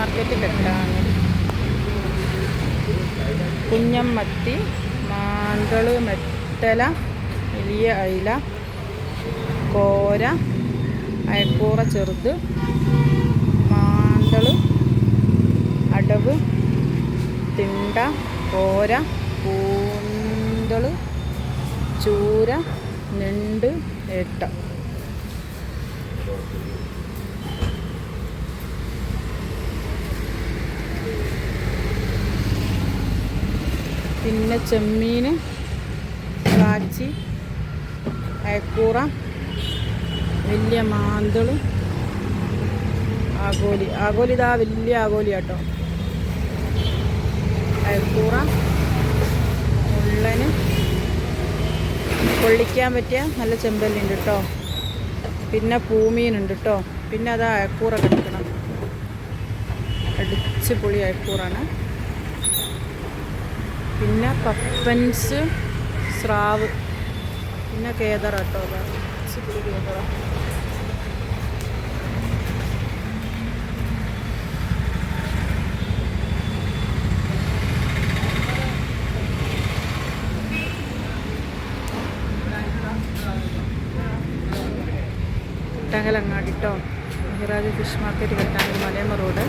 Market Kattangal. കുഞ്ഞമ്മത്തി, മാന്തള്, മെത്തല, വലിയ അയില, കോര, അയക്കൂറ ചെറുത്, മാന്തള്, അടവ്, തിണ്ട, കോര, കൂന്തള്, ചൂര, ഞണ്ട്, ഏട്ട. പിന്നെ ചെമ്മീൻ, കാച്ചി, അയക്കൂറ, വലിയ മാന്തള്, ആഗോലി. ആഗോലി ഇതാ വലിയ ആഗോലി കേട്ടോ. അയക്കൂറ, മുള്ളന്, പൊള്ളിക്കാൻ പറ്റിയ നല്ല ചെമ്പല്ലുണ്ട് കേട്ടോ. പിന്നെ പൂമീനുണ്ട് കേട്ടോ. പിന്നെ അതാ അയക്കൂറ കിടക്കണം, അടിച്ച് പൊളി അയക്കൂറാണ്. പിന്നെ പപ്പൻസ്, സ്രാവ്, പിന്നെ കേദറ കേട്ടോ. അടിച്ച് പൊളി കേദറ. കെട്ടാങ്കലങ്ങാടി കേട്ടോ. Mehraj fish market, Kettangal, Malayamma road.